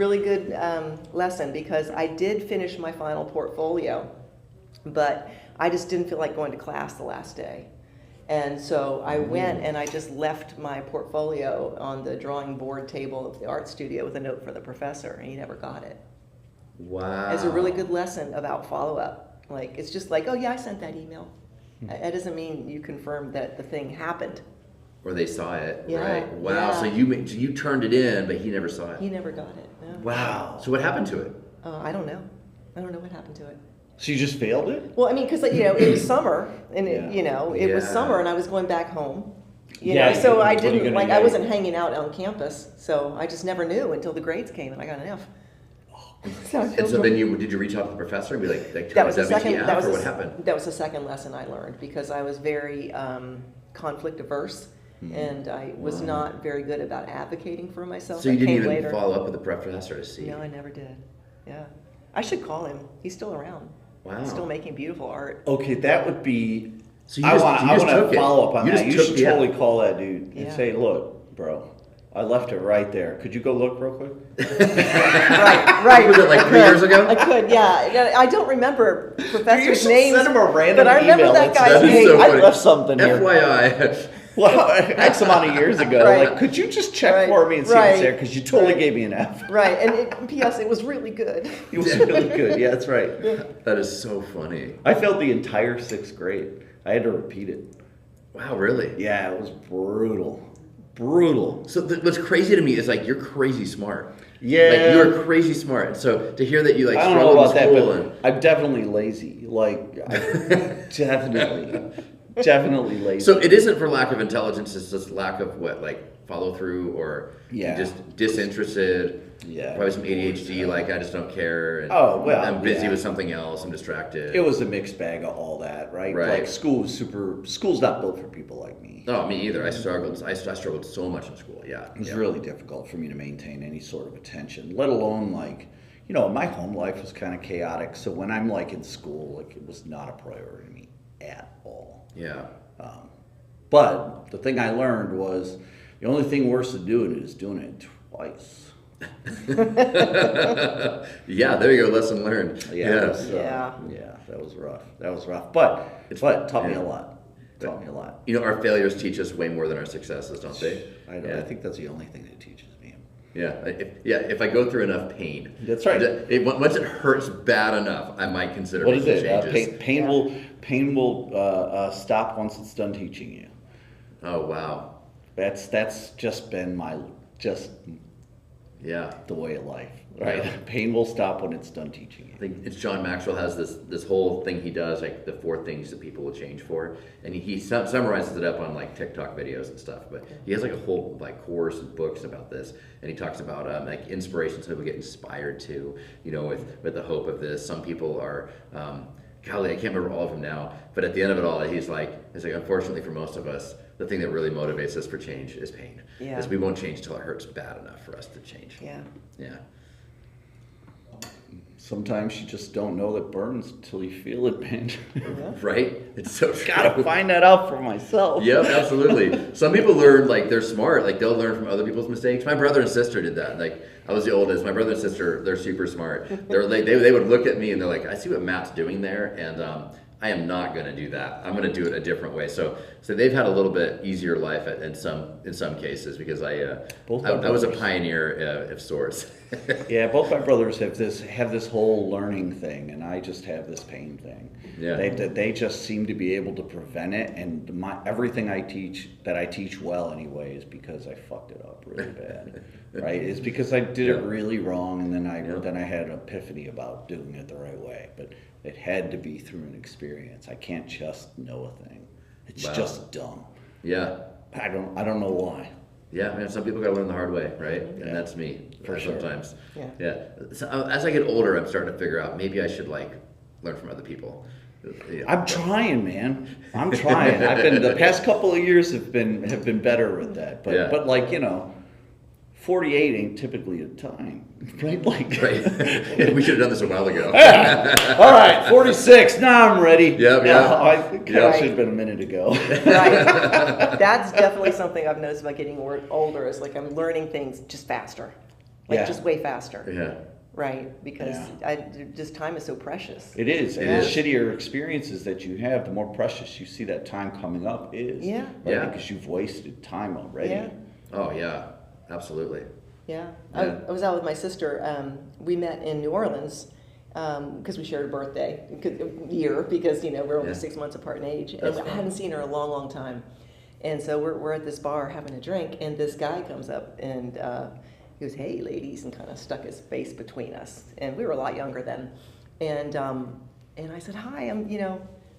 lesson, because I did finish my final portfolio, but I just didn't feel like going to class the last day. And so I went and I just left my portfolio on the drawing board table of the art studio with a note for the professor, and he never got it. Wow. It's a really good lesson about follow-up. Like, it's just like, oh yeah, I sent that email. That doesn't mean you confirmed that the thing happened. Or they saw it, Yeah, right? Wow. yeah. So you turned it in, but he never saw it. He never got it. No. Wow. So what happened to it? I don't know. I don't know what happened to it. So you just failed it? Well, I mean, because it was summer, and Yeah. it was Yeah. summer, and I was going back home. Yeah, So I what are you didn't gonna I do? wasn't hanging out on campus, so I just never knew until the grades came, and I got an F. So I And feel so guilty. then did you reach out to the professor and be like that was the WTF, second. That was or the, what happened? That was the second lesson I learned, because I was very conflict averse, and I was not very good about advocating for myself. So you That didn't came even later. follow up with the professor to see? No, I never did. Yeah, I should call him. He's still around. Wow. He's still making beautiful art. Okay, that would be. So you I just- want you just to took it. follow up on You that. just You took should the F. totally call that dude and Yeah. say, "Look, bro, I left it right there. Could you go look real quick?" Right. Was it like 3 years ago? I could, yeah. I don't remember You professors' should names. send him a random but I remember email that that guy's says, That is name. so I funny. left something here. FYI. Well, X amount of years ago, Right. like, could you just check Right. for me and see Right. what's there? Because you totally Right. gave me an F. Right, and P.S. It was really good. It was really good. Yeah, that's right. That is so funny. I failed the entire 6th grade. I had to repeat it. Wow, really? Yeah, it was brutal. Brutal. So what's crazy to me is like you're crazy smart. Yeah. Like you're crazy smart. And so to hear that you like I don't know struggled about in that, school but I'm definitely lazy. Like, definitely lazy. so it isn't for lack of intelligence, it's just lack of what, like follow through, or Yeah. just disinterested. Yeah. Probably some ADHD, like I just don't care. And Oh, well, I'm busy yeah. with something else. I'm distracted. It was a mixed bag of all that, right? Right. Like school's not built for people like me. No, me either. I struggled so much in school. Yeah. It was yeah. really difficult for me to maintain any sort of attention, let alone like, my home life was kind of chaotic. So when I'm like in school, like it was not a priority to me at all. Yeah. But the thing I learned was the only thing worse than doing it is doing it twice. Yeah, there you go. Lesson learned. Yeah, it was, Yeah. yeah, that was rough. But it taught me yeah. a lot. Taught me a lot. You know, our failures teach us way more than our successes, don't they? I know. Yeah. I think that's the only thing that teaches me. Yeah, if I go through enough pain. That's right. Once it hurts bad enough, I might consider What is making it? changes. Pain will stop once it's done teaching you. Oh wow. That's just been Yeah. the way of life, right? Yeah. Pain will stop when it's done teaching you. I think it's John Maxwell has this whole thing he does, like the 4 things that people will change for, and he summarizes it up on like TikTok videos and stuff. But he has like a whole like course and books about this, and he talks about like inspiration, so people get inspired to, with the hope of this. Some people are, golly, I can't remember all of them now, but at the end of it all, he's like, unfortunately for most of us, the thing that really motivates us for change is pain. Yeah. Because we won't change till it hurts bad enough for us to change. Yeah. Yeah. Sometimes you just don't know that burns until you feel it, man. Right? It's so true. Gotta find that out for myself. Yep, absolutely. Some people learn, like, they're smart. Like, they'll learn from other people's mistakes. My brother and sister did that. Like, I was the oldest. My brother and sister, they're super smart. They would look at me and they're like, I see what Matt's doing there, and I am not going to do that. I'm going to do it a different way. So they've had a little bit easier life in some cases, because I was a pioneer of sorts. Yeah, both my brothers have this whole learning thing, and I just have this pain thing. Yeah. They just seem to be able to prevent it, and everything I teach well anyway is because I fucked it up really bad. Right? It's because I did it really wrong, and then I had an epiphany about doing it the right way. But it had to be through an experience. I can't just know a thing. It's just dumb. Yeah. I don't know why. Yeah, man, some people got to learn the hard way, right? And that's me For sure. sometimes. Yeah. So, as I get older, I'm starting to figure out maybe I should learn from other people. Yeah. I'm trying, man. I'm trying. The past couple of years have been better with that. But 48 ain't typically a time, right? Right. We should have done this a while ago. All right, 46. Now I'm ready. Yep. I think that should have been a minute ago. Right. That's definitely something I've noticed about getting older. Is like I'm learning things just faster, just way faster. Yeah. Right, because just time is so precious. It is. And Yeah. the shittier experiences that you have, the more precious you see that time coming up is. Yeah. Right? Yeah. Because you've wasted time already. Yeah. Oh yeah, absolutely. Yeah. Yeah. I was out with my sister. We met in New Orleans because we shared a birthday year because we're only 6 months apart in age, That's and I fun. hadn't seen her in a long, long time. And so we're at this bar having a drink, and this guy comes up and he goes, "Hey, ladies," and kind of stuck his face between us. And we were a lot younger then. And I said, "Hi,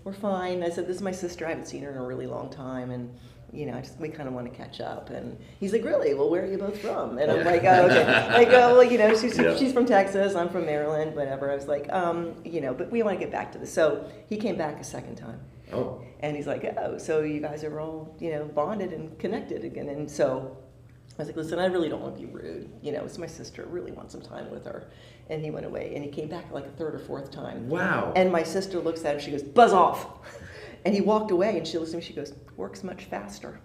we're fine." I said, "This is my sister. I haven't seen her in a really long time, and we kind of want to catch up." And he's like, "Really? Well, where are you both from?" And I'm like, "Oh, okay." Like, "Oh, well, she's from Texas. I'm from Maryland. Whatever." I was like, but we want to get back to this. So he came back a second time. Oh. And he's like, "Oh, so you guys are all, bonded and connected again." And so I was like, "Listen, I really don't want to be rude. It's my sister. I really want some time with her." And he went away, and he came back like a third or fourth time. Wow. And my sister looks at him, she goes, "Buzz off." And he walked away, and she looks at me, she goes, "Works much faster."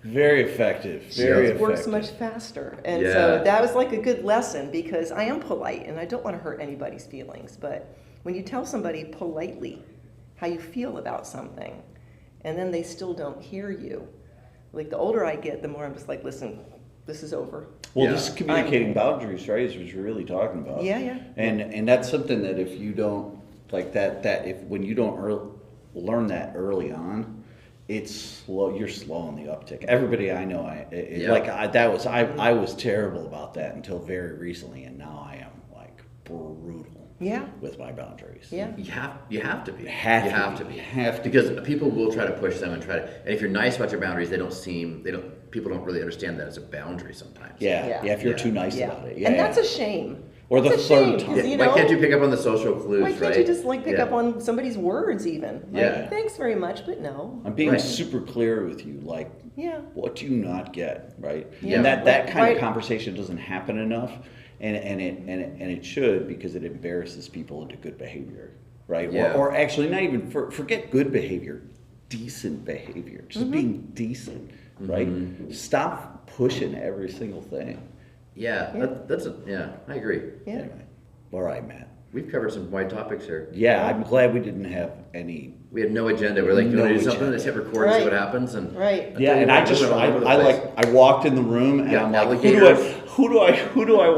Very effective. She Very goes, "Works effective. much faster." And Yeah. so that was like a good lesson, because I am polite, and I don't want to hurt anybody's feelings. But when you tell somebody politely how you feel about something, and then they still don't hear you, like the older I get, the more I'm just like, "Listen, this is over." Well, Yeah. this is communicating boundaries, right? Is what you're really talking about. Yeah. And that's something that if you don't when you don't learn that early on, it's slow. You're slow on the uptick. Everybody I know, I was terrible about that until very recently, and now I am like brutal. Yeah. With my boundaries. Yeah. You have to be. Have to be. Because people will try to push them and and if you're nice about your boundaries, people don't really understand that as a boundary sometimes. Yeah. If you're Yeah. too nice Yeah. about it. And that's a shame. Or the It's a third shame, time. 'cause, Why can't you pick up on the social clues, Why right? can't you just pick Yeah. up on somebody's words even? Yeah. Thanks very much, but no. I'm being Right. super clear with you. Like, Yeah. what do you not get, right? Yeah. And that kind Right. of conversation doesn't happen enough, and it should, because it embarrasses people into good behavior, right? Yeah. Or actually, not even forget good behavior, decent behavior, just being decent, right? Stop pushing every single thing. Yeah, I agree. Yeah. Anyway, all right, Matt. We've covered some wide topics here. Yeah, I'm glad we didn't have any. We had no agenda. We're like, you No want to do something? agenda. Let's hit record and see Right. what happens. And Right. Yeah, and I just went all over the place. I walked in the room and Yeah, I'm like, alligators. who do I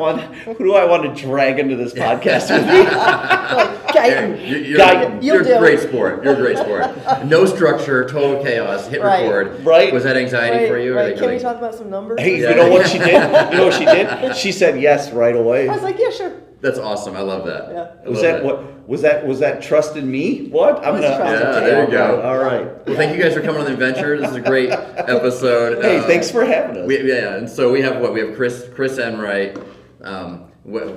want to drag into this podcast with me? Like, Guyton. Guyton. You're You'll a do great it. sport. You're a great sport. No structure, total chaos. Hit Right. record. Right. Was that anxiety for you? Or Right. like, Can we talk about some numbers? Hey, Yeah. you know what she did? You know what she did? She said yes right away. I was like, yeah, sure. That's awesome. I love that. Yeah. I Was love that what? Was that trust in me? What? I'm was gonna. trust in you. There you go. All right. Well, thank you guys for coming on the adventure. This is a great episode. Hey, thanks for having us. And so we have Chris Enright.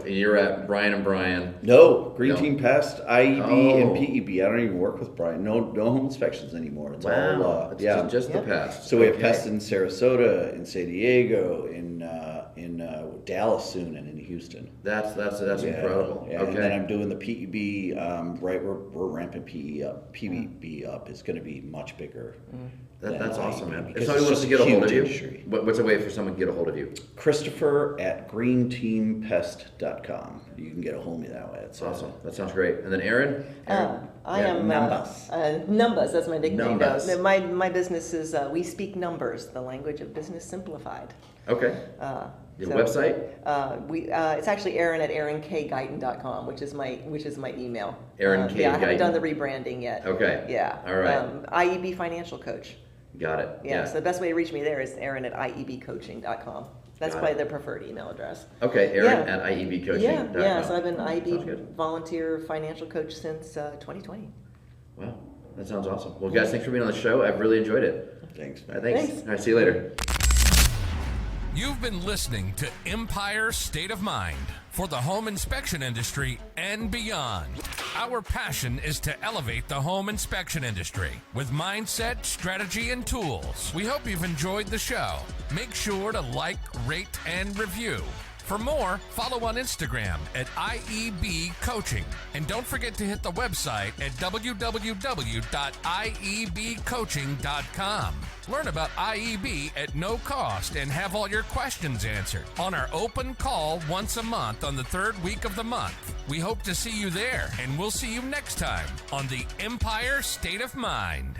You're at Brian and Brian. No, Green No. Team Pest, IEB, Oh. and PEB. I don't even work with Brian. No home inspections anymore. It's all It's yeah. just the Yeah. past. So we have Okay. pests in Sarasota, in San Diego, in Dallas soon and in Houston. That's incredible. Yeah. Okay. And then I'm doing the PEB. We're ramping PEB up. It's going to be much bigger. That's awesome, man. If Because somebody wants to get a hold of you, industry. what's a way for someone to get a hold of you? Christopher@greenteampest.com. You can get a hold of me that way. That's awesome. That sounds great. And then Erin? I am Numbers. Numbers. That's my nickname. Numbers. My business is We Speak Numbers, the language of business simplified. Okay. Your website? It's actually Erin at erinkguyton.com, which is my email. Erin K. Yeah, I haven't done Guyton. the rebranding yet. Okay. Yeah. All right. IEB Financial Coach. Got it. Yeah. So the best way to reach me there is Erin at iebcoaching.com. That's probably the preferred email address. Okay, Erin at iebcoaching.com. Yeah. So I've been Sounds IEB good. volunteer financial coach since 2020. Wow, that sounds awesome. Well, guys, thanks for being on the show. I've really enjoyed it. Thanks, All man. right, thanks. All right, see you later. You've been listening to Empire State of Mind for the home inspection industry and beyond. Our passion is to elevate the home inspection industry with mindset, strategy, and tools. We hope you've enjoyed the show. Make sure to like, rate, and review. For more, follow on Instagram at IEB Coaching. And don't forget to hit the website at www.iebcoaching.com. Learn about IEB at no cost and have all your questions answered on our open call once a month on the third week of the month. We hope to see you there, and we'll see you next time on the Empire State of Mind.